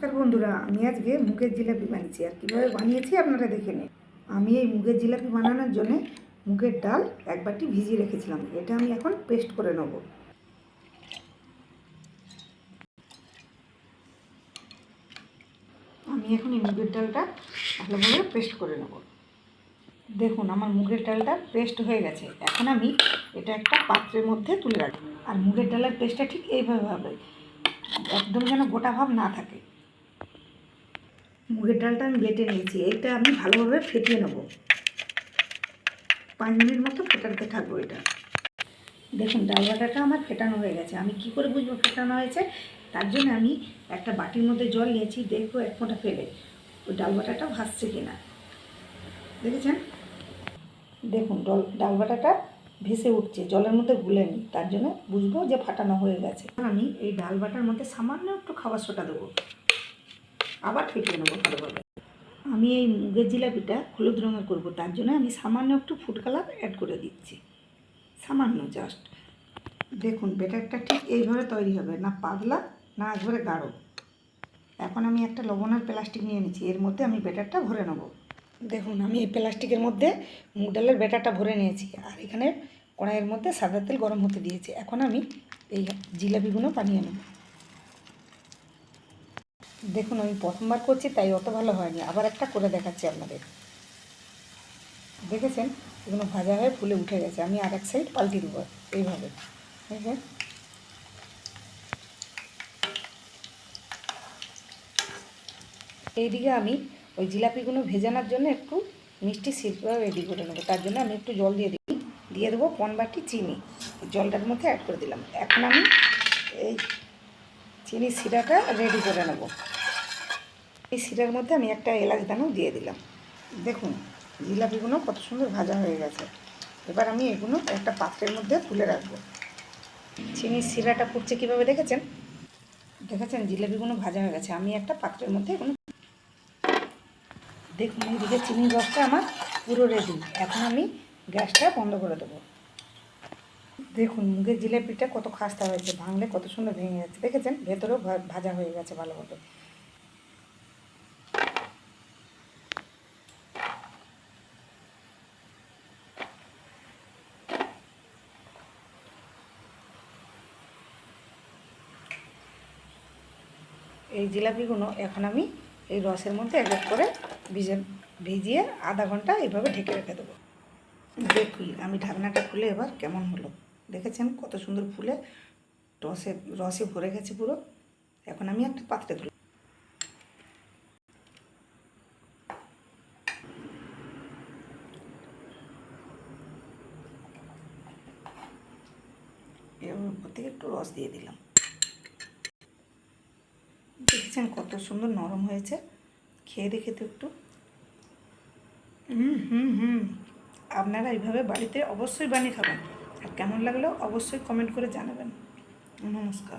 নমস্কার বন্ধুরা, আমি আজকে মুগের জিলাপি বানিয়েছি। আর কীভাবে বানিয়েছি আপনারা দেখে নিন। আমি এই মুগের জিলাপি বানানোর জন্য মুগের ডাল এক বাটি ভিজিয়ে রেখেছিলাম। এটা আমি এখন পেস্ট করে নেব। আমি এখন এই মুগের ডালটা ভালোভাবে পেস্ট করে নেব। দেখুন, আমার মুগের ডালটা পেস্ট হয়ে গেছে। এখন আমি এটা একটা পাত্রের মধ্যে তুলে রাখবো। আর মুগের ডালের পেস্টটা ঠিক এইভাবে হবে, একদম যেন গোটা ভাব না থাকে। মুগের ডালটা আমি বেটে নিয়েছি। এটা আমি ভালোভাবে ফেটিয়ে নেব। 5 মিনিট মতো ফেটাতে থাকবো এটা। দেখুন, ডাল বাটাটা আমার ফেটানো হয়ে গেছে। আমি কি করে বুঝবো ফেটানো হয়েছে? তার জন্য আমি একটা বাটির মধ্যে জল নিয়েছি, দেখবো এক ফোঁটা ফেলে ওই ডাল বাটাটা ভাসছে কিনা। দেখেছেন? দেখুন, ডাল বাটাটা ভেসে উঠছে, জলের মধ্যে গুলেনি। তার জন্য বুঝবো যে ফাটানো হয়ে গেছে। আমি এই ডাল বাটার মধ্যে সামান্য একটু খাবার সোডা দেবো, আবার ফেটিয়ে নেবো ভালোভাবে। আমি এই মুগের জিলাপিটা হলুদ রঙের করবো, তার জন্য আমি সামান্য একটু ফুড কালার অ্যাড করে দিচ্ছি, সামান্য জাস্ট। দেখুন, ব্যাটারটা ঠিক এইভাবে তৈরি হবে, না পাতলা না একবারে গাঢ়। এখন আমি একটা লবণের প্লাস্টিক নিয়ে নিয়েছি, এর মধ্যে আমি ব্যাটারটা ভরে নেব। দেখুন, আমি এই প্লাস্টিকের মধ্যে মুগ ডালের ব্যাটারটা ভরে নিয়েছি। আর এখানে কড়াইয়ের মধ্যে সাদা তেল গরম হতে দিয়েছি। এখন আমি এই জিলাপিগুলো বানিয়ে নেব। দেখুন, আমি প্রথমবার করছি তাই অত ভালো হয়নি, আবার একটা করে দেখাচ্ছি আপনাদের। দেখেছেন, এগুলো ভাজা হয়ে ফুলে উঠে গেছে। আমি আর এক সাইড পাল্টে দেবো এইভাবে। দেখেন, এইদিকে আমি ওই জিলাপিগুলো ভেজানোর জন্য একটু মিষ্টি সিরপা রেডি করে নেবো। তার জন্য আমি একটু জল দিয়ে দেবো 1 বাটি চিনি। জলটার মধ্যে অ্যাড করে দিলাম। এখন আমি এই চিনি সিরাটা রেডি করে নেব। এই সিরার মধ্যে আমি একটা এলাচ দানাও দিয়ে দিলাম। দেখুন, জিলাপিগুলো কত সুন্দর ভাজা হয়ে গেছে। এবার আমি এগুলো একটা পাত্রের মধ্যে তুলে রাখবো। চিনির সিরাটা ফুটছে কীভাবে দেখেছেন? জিলাপিগুলো ভাজা হয়ে গেছে। আমি একটা পাত্রের মধ্যে এগুলো, দেখুন এইদিকে চিনির রসটা আমার পুরো রেডি। এখন আমি গ্যাসটা বন্ধ করে দেবো। দেখুন, মুগের জিলাপিটা কত খাস্তা হয়েছে, ভাঙলে কত সুন্দর ভেঙে যাচ্ছে। দেখেছেন, ভেতরেও ভাজা হয়ে গেছে ভালোভাবে। এই জিলাপিগুলো এখন আমি এই রসের মধ্যে এক এক করে ভিজিয়ে আধা ঘন্টা এইভাবে ঢেকে রেখে দেবো। দেখুন, আমি ঢাকনাটা খুলে এবার কেমন হলো দেখেছেন, কত সুন্দর ফুলে রসে ভরে গেছে পুরো। এখন আমি একটা পাত্রে তুলি। এর উপর থেকে একটু রস দিয়ে দিলাম। দেখেছেন কত সুন্দর নরম হয়েছে। খেয়ে দেখে তো একটু। আপনারা এইভাবে বাড়িতে অবশ্যই বানিয়ে খাবেন। আর কেমন লাগলো অবশ্যই কমেন্ট করে জানাবেন। নমস্কার।